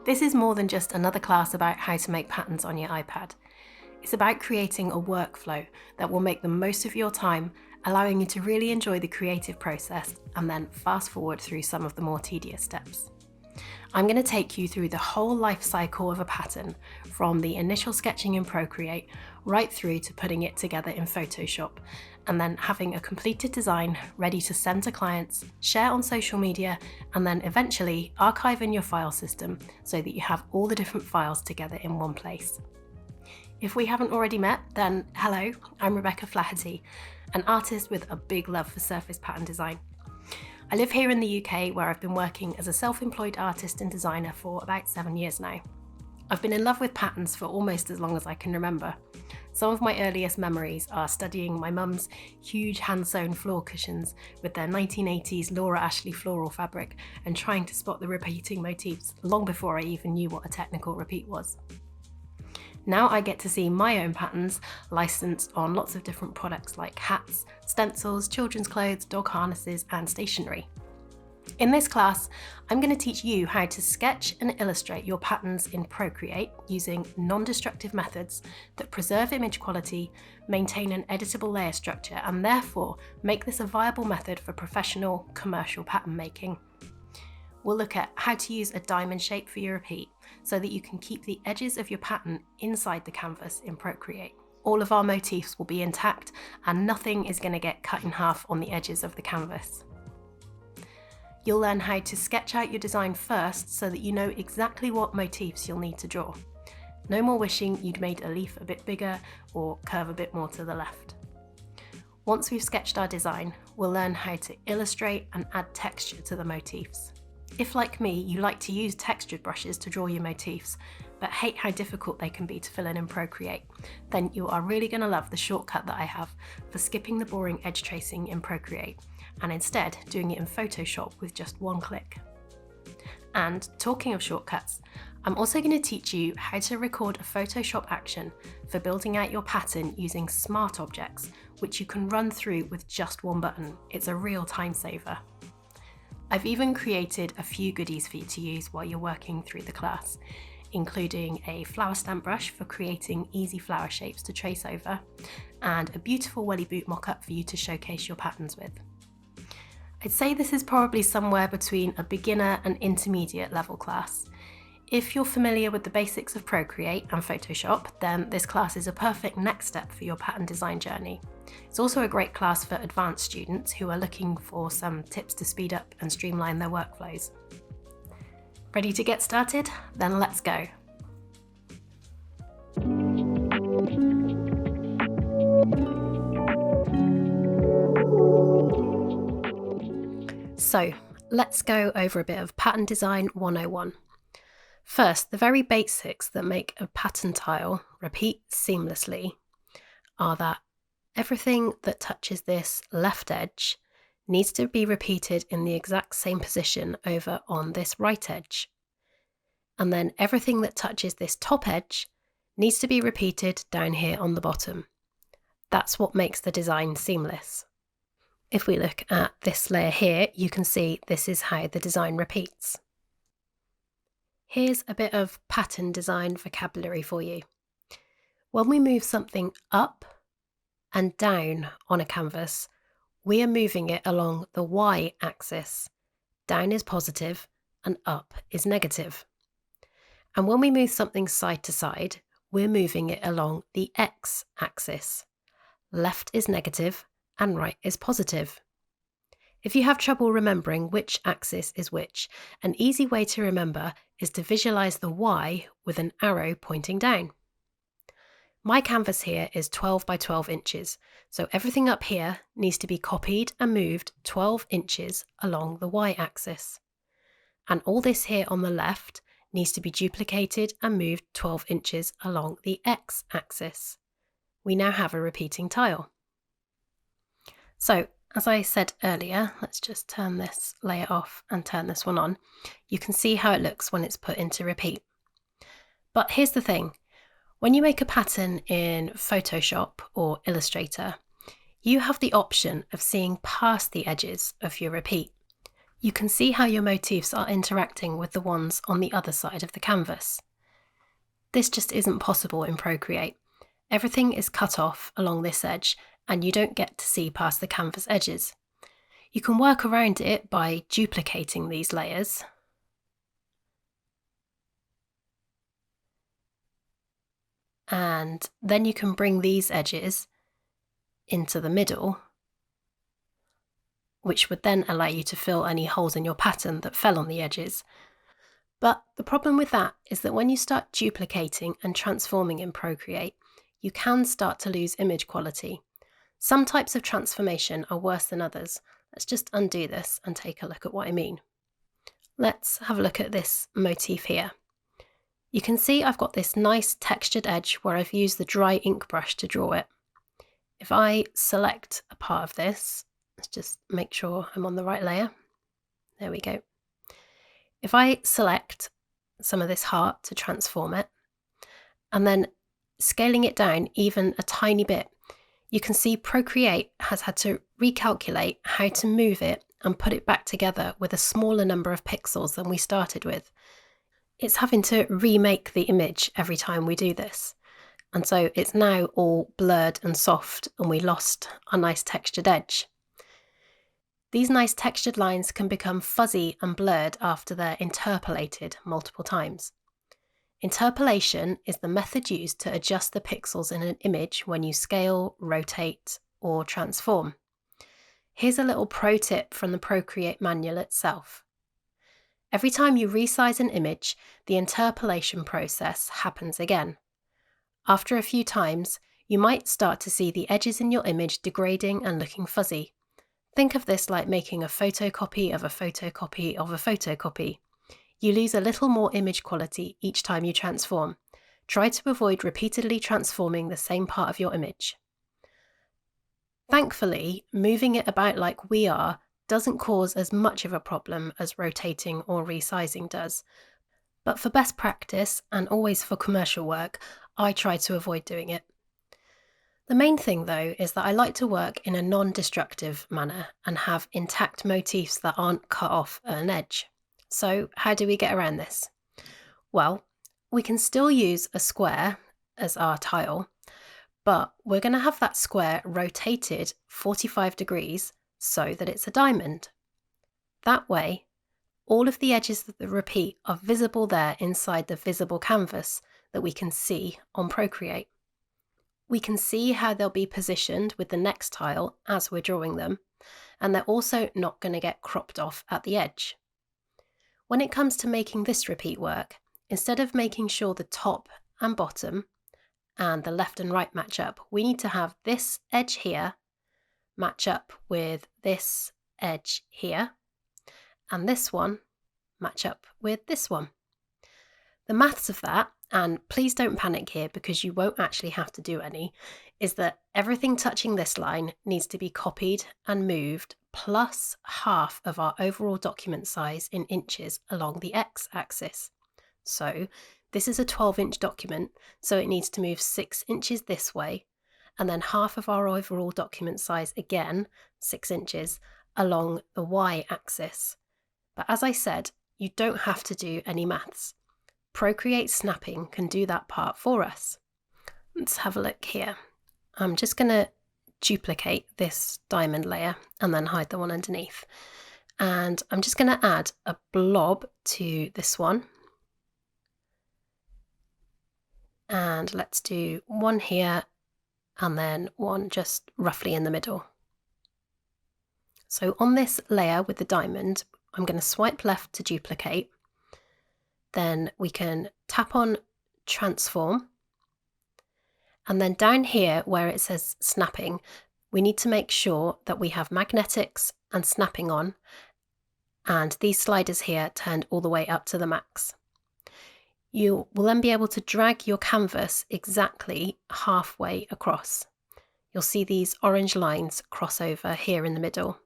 This is more than just another class about how to make patterns on your iPad. It's about creating a workflow that will make the most of your time, allowing you to really enjoy the creative process and then fast forward through some of the more tedious steps. I'm going to take you through the whole life cycle of a pattern, from the initial sketching in Procreate right through to putting it together in Photoshop, and then having a completed design ready to send to clients, share on social media, and then eventually archive in your file system so that you have all the different files together in one place. If we haven't already met, then hello, I'm Rebecca Flaherty, an artist with a big love for surface pattern design. I live here in the UK, where I've been working as a self-employed artist and designer for about 7 years now. I've been in love with patterns for almost as long as I can remember. Some of my earliest memories are studying my mum's huge hand-sewn floor cushions with their 1980s Laura Ashley floral fabric and trying to spot the repeating motifs long before I even knew what a technical repeat was. Now I get to see my own patterns licensed on lots of different products like hats, stencils, children's clothes, dog harnesses, and stationery. In this class, I'm going to teach you how to sketch and illustrate your patterns in Procreate using non-destructive methods that preserve image quality, maintain an editable layer structure, and therefore make this a viable method for professional, commercial pattern making. We'll look at how to use a diamond shape for your repeat so that you can keep the edges of your pattern inside the canvas in Procreate. All of our motifs will be intact and nothing is going to get cut in half on the edges of the canvas. You'll learn how to sketch out your design first so that you know exactly what motifs you'll need to draw. No more wishing you'd made a leaf a bit bigger or curve a bit more to the left. Once we've sketched our design, we'll learn how to illustrate and add texture to the motifs. If, like me, you like to use textured brushes to draw your motifs, but hate how difficult they can be to fill in Procreate, then you are really going to love the shortcut that I have for skipping the boring edge tracing in Procreate and instead doing it in Photoshop with just one click. And talking of shortcuts, I'm also going to teach you how to record a Photoshop action for building out your pattern using smart objects, which you can run through with just one button. It's a real time saver. I've even created a few goodies for you to use while you're working through the class, including a flower stamp brush for creating easy flower shapes to trace over, and a beautiful welly boot mock-up for you to showcase your patterns with. I'd say this is probably somewhere between a beginner and intermediate level class. If you're familiar with the basics of Procreate and Photoshop, then this class is a perfect next step for your pattern design journey. It's also a great class for advanced students who are looking for some tips to speed up and streamline their workflows. Ready to get started? Then let's go. So, let's go over a bit of Pattern Design 101. First, the very basics that make a pattern tile repeat seamlessly are that everything that touches this left edge needs to be repeated in the exact same position over on this right edge. And then everything that touches this top edge needs to be repeated down here on the bottom. That's what makes the design seamless. If we look at this layer here, you can see this is how the design repeats. Here's a bit of pattern design vocabulary for you. When we move something up and down on a canvas, we are moving it along the y-axis. Down is positive and up is negative. And when we move something side to side, we're moving it along the x-axis. Left is negative and right is positive. If you have trouble remembering which axis is which, an easy way to remember is to visualize the Y with an arrow pointing down. My canvas here is 12 by 12 inches, so everything up here needs to be copied and moved 12 inches along the Y-axis. And all this here on the left needs to be duplicated and moved 12 inches along the X-axis. We now have a repeating tile. So, as I said earlier, let's just turn this layer off and turn this one on. You can see how it looks when it's put into repeat. But here's the thing. When you make a pattern in Photoshop or Illustrator, you have the option of seeing past the edges of your repeat. you can see how your motifs are interacting with the ones on the other side of the canvas. This just isn't possible in Procreate. Everything is cut off along this edge and you don't get to see past the canvas edges. You can work around it by duplicating these layers. And then you can bring these edges into the middle, which would then allow you to fill any holes in your pattern that fell on the edges. But the problem with that is that when you start duplicating and transforming in Procreate, you can start to lose image quality. Some types of transformation are worse than others. Let's just undo this and take a look at what I mean. Let's have a look at this motif here. You can see I've got this nice textured edge where I've used the dry ink brush to draw it. If I select a part of this, let's just make sure I'm on the right layer. There we go. If I select some of this heart to transform it, and then scaling it down even a tiny bit, you can see Procreate has had to recalculate how to move it and put it back together with a smaller number of pixels than we started with. It's having to remake the image every time we do this. And so it's now all blurred and soft and we lost our nice textured edge. These nice textured lines can become fuzzy and blurred after they're interpolated multiple times. Interpolation is the method used to adjust the pixels in an image when you scale, rotate, or transform. Here's a little pro tip from the Procreate manual itself. Every time you resize an image, the interpolation process happens again. After a few times, you might start to see the edges in your image degrading and looking fuzzy. Think of this like making a photocopy of a photocopy of a photocopy. You lose a little more image quality each time you transform. Try to avoid repeatedly transforming the same part of your image. Thankfully, moving it about like we are doesn't cause as much of a problem as rotating or resizing does. But for best practice, and always for commercial work, I try to avoid doing it. The main thing though is that I like to work in a non-destructive manner and have intact motifs that aren't cut off at an edge. So how do we get around this? Well, we can still use a square as our tile, but we're going to have that square rotated 45 degrees so that it's a diamond. That way, all of the edges that repeat are visible there inside the visible canvas that we can see on Procreate. We can see how they'll be positioned with the next tile as we're drawing them, and they're also not going to get cropped off at the edge. When it comes to making this repeat work, instead of making sure the top and bottom and the left and right match up, we need to have this edge here match up with this edge here, and this one match up with this one. The maths of that, and please don't panic here because you won't actually have to do any, is that everything touching this line needs to be copied and moved plus half of our overall document size in inches along the x-axis. So this is a 12-inch document, so it needs to move 6 inches this way, and then half of our overall document size again, 6 inches, along the y-axis. But as I said, you don't have to do any maths. Procreate snapping can do that part for us. Let's have a look here. I'm just going to duplicate this diamond layer and then hide the one underneath. And I'm just going to add a blob to this one. And let's do one here and then one just roughly in the middle. So on this layer with the diamond, I'm going to swipe left to duplicate. Then we can tap on transform. And then down here where it says snapping, we need to make sure that we have magnetics and snapping on, and these sliders here turned all the way up to the max. You will then be able to drag your canvas exactly halfway across. You'll see these orange lines cross over here in the middle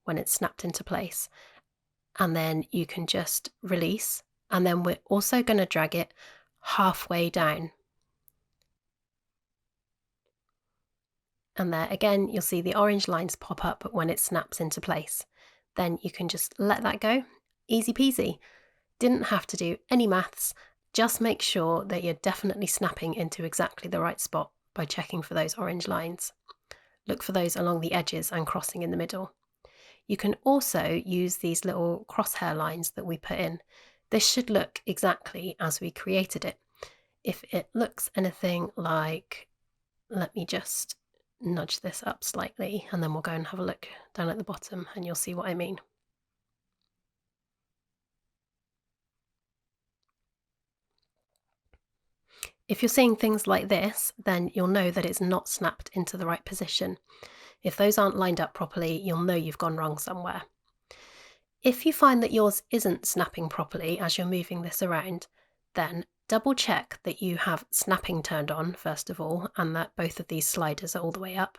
when it's snapped into place. And then you can just release, and then we're also going to drag it halfway down. And there again, you'll see the orange lines pop up when it snaps into place. then you can just let that go. Easy peasy. Didn't have to do any maths. Just make sure that you're definitely snapping into exactly the right spot by checking for those orange lines. Look for those along the edges and crossing in the middle. You can also use these little crosshair lines that we put in. This should look exactly as we created it. If it looks anything like, let me just nudge this up slightly and then we'll go and have a look down at the bottom and you'll see what I mean. If you're seeing things like this, then you'll know that it's not snapped into the right position. If those aren't lined up properly, you'll know you've gone wrong somewhere. If you find that yours isn't snapping properly as you're moving this around, then double check that you have snapping turned on first of all, and that both of these sliders are all the way up.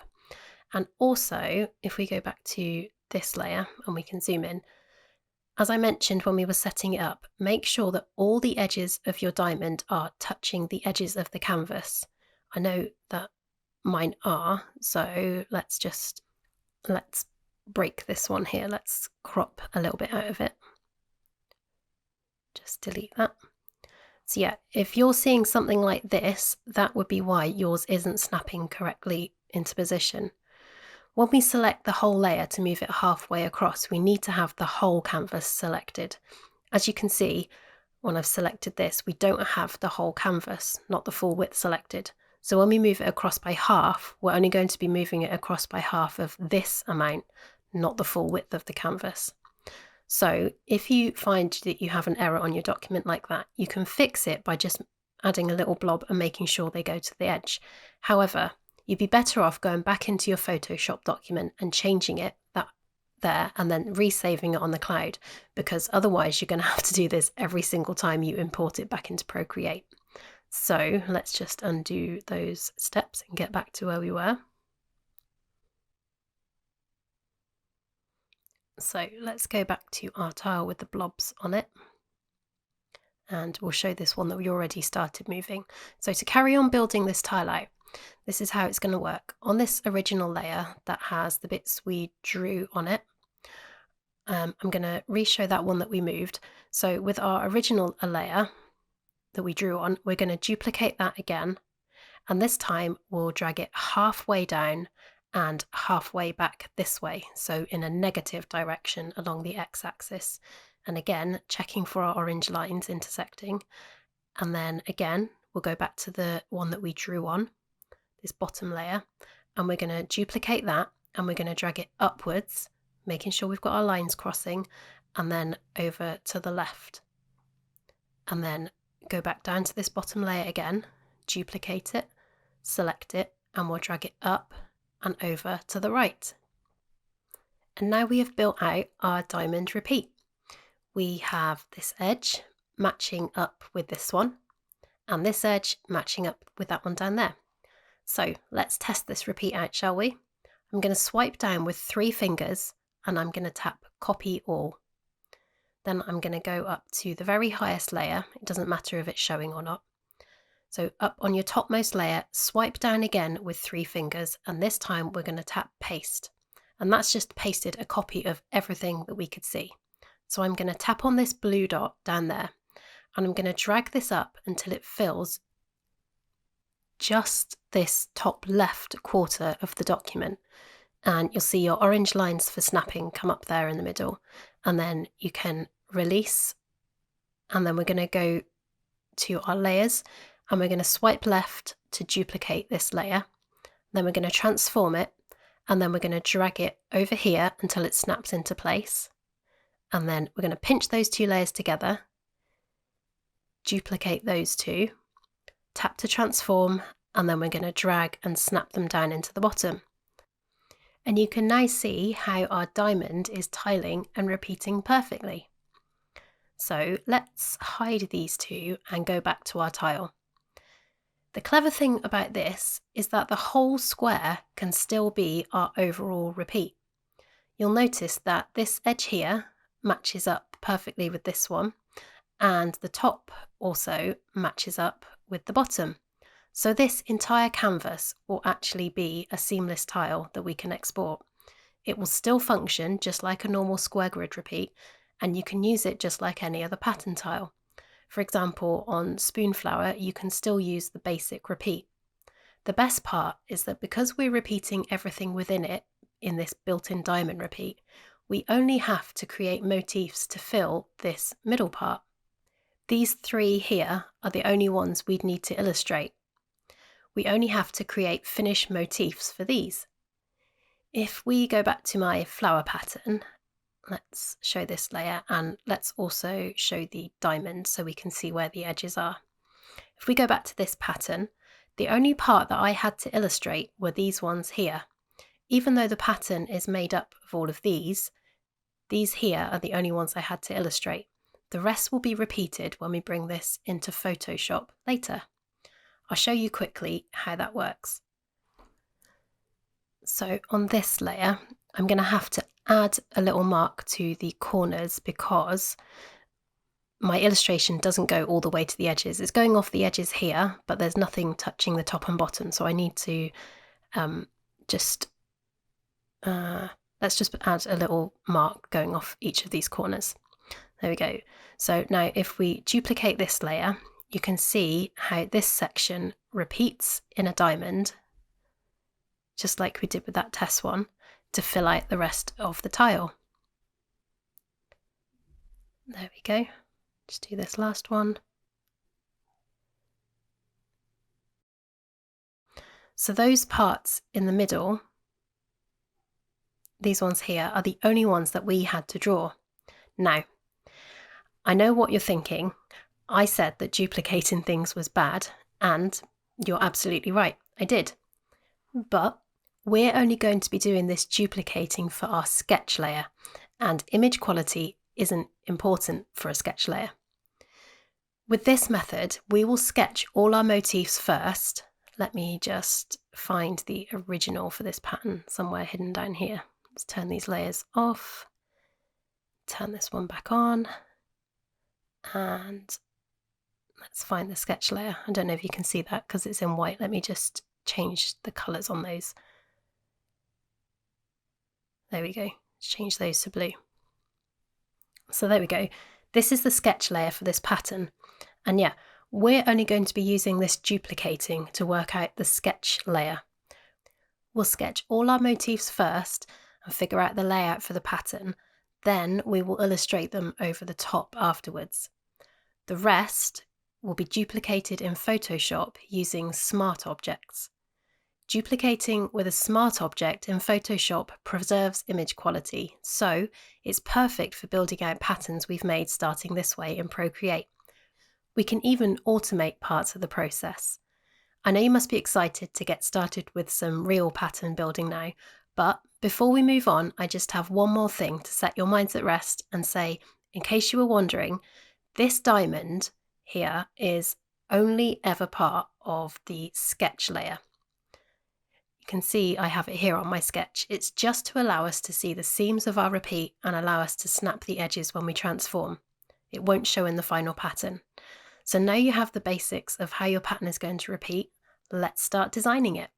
And also, if we go back to this layer and we can zoom in, as I mentioned when we were setting it up, make sure that all the edges of your diamond are touching the edges of the canvas. I know that mine are, so let's break this one here. Let's crop a little bit out of it. Just delete that. So yeah, if you're seeing something like this, that would be why yours isn't snapping correctly into position. When we select the whole layer to move it halfway across, we need to have the whole canvas selected. As you can see, when I've selected this, we don't have the whole canvas, not the full width selected. So when we move it across by half, we're only going to be moving it across by half of this amount, not the full width of the canvas. So if you find that you have an error on your document like that, you can fix it by just adding a little blob and making sure they go to the edge. However, you'd be better off going back into your Photoshop document and changing it there and then resaving it on the cloud, because otherwise you're going to have to do this every single time you import it back into Procreate. So let's just undo those steps and get back to where we were. So let's go back to our tile with the blobs on it. And we'll show this one that we already started moving. So to carry on building this tile out, this is how it's going to work. On this original layer that has the bits we drew on it, I'm going to re-show that one that we moved. So with our original layer that we drew on, we're going to duplicate that again. And this time we'll drag it halfway down and halfway back this way, so in a negative direction along the x-axis. And again, checking for our orange lines intersecting. And then again, we'll go back to the one that we drew on, this bottom layer, and we're going to duplicate that and we're going to drag it upwards, making sure we've got our lines crossing, and then over to the left. And then go back down to this bottom layer again, duplicate it, select it, and we'll drag it up and over to the right. And now we have built out our diamond repeat. We have this edge matching up with this one, and this edge matching up with that one down there. So let's test this repeat out, shall we? I'm going to swipe down with 3 fingers and I'm going to tap copy all. Then I'm going to go up to the very highest layer. It doesn't matter if it's showing or not. So up on your topmost layer, swipe down again with 3 fingers, and this time we're going to tap paste. And that's just pasted a copy of everything that we could see. So I'm going to tap on this blue dot down there, and I'm going to drag this up until it fills just this top left quarter of the document. And you'll see your orange lines for snapping come up there in the middle. And then you can release, and then we're going to go to our layers, and we're going to swipe left to duplicate this layer. Then we're going to transform it, and then we're going to drag it over here until it snaps into place. And then we're going to pinch those 2 layers together, duplicate those 2, tap to transform, and then we're going to drag and snap them down into the bottom. And you can now see how our diamond is tiling and repeating perfectly. So let's hide these 2 and go back to our tile. The clever thing about this is that the whole square can still be our overall repeat. You'll notice that this edge here matches up perfectly with this one, and the top also matches up with the bottom. So this entire canvas will actually be a seamless tile that we can export. It will still function just like a normal square grid repeat, and you can use it just like any other pattern tile. For example, on Spoonflower, you can still use the basic repeat. The best part is that because we're repeating everything within it in this built-in diamond repeat, we only have to create motifs to fill this middle part. These three here are the only ones we'd need to illustrate. We only have to create finished motifs for these. If we go back to my flower pattern, let's show this layer, and let's also show the diamond so we can see where the edges are. If we go back to this pattern, the only part that I had to illustrate were these ones here. Even though the pattern is made up of all of these here are the only ones I had to illustrate. The rest will be repeated when we bring this into Photoshop later. I'll show you quickly how that works. So on this layer, I'm going to have to add a little mark to the corners because my illustration doesn't go all the way to the edges. It's going off the edges here, but there's nothing touching the top and bottom. So I need to let's just add a little mark going off each of these corners. There we go. So now if we duplicate this layer, you can see how this section repeats in a diamond, just like we did with that test one, to fill out the rest of the tile. There we go. Just do this last one. So those parts in the middle, these ones here, are the only ones that we had to draw. Now, I know what you're thinking. I said that duplicating things was bad, and you're absolutely right, I did. But we're only going to be doing this duplicating for our sketch layer, and image quality isn't important for a sketch layer. With this method, we will sketch all our motifs first. Let me just find the original for this pattern somewhere hidden down here. Let's turn these layers off, turn this one back on, and let's find the sketch layer. I don't know if you can see that because it's in white. Let me just change the colours on those. There we go. Let's change those to blue. So there we go. This is the sketch layer for this pattern. And yeah, we're only going to be using this duplicating to work out the sketch layer. We'll sketch all our motifs first and figure out the layout for the pattern. Then we will illustrate them over the top afterwards. The rest will be duplicated in Photoshop using smart objects. Duplicating with a smart object in Photoshop preserves image quality, so it's perfect for building out patterns we've made starting this way in Procreate. We can even automate parts of the process. I know you must be excited to get started with some real pattern building now, but before we move on, I just have one more thing to set your minds at rest and say, in case you were wondering, this diamond here is only ever part of the sketch layer. You can see I have it here on my sketch. It's just to allow us to see the seams of our repeat and allow us to snap the edges when we transform. It won't show in the final pattern. So now you have the basics of how your pattern is going to repeat. Let's start designing it.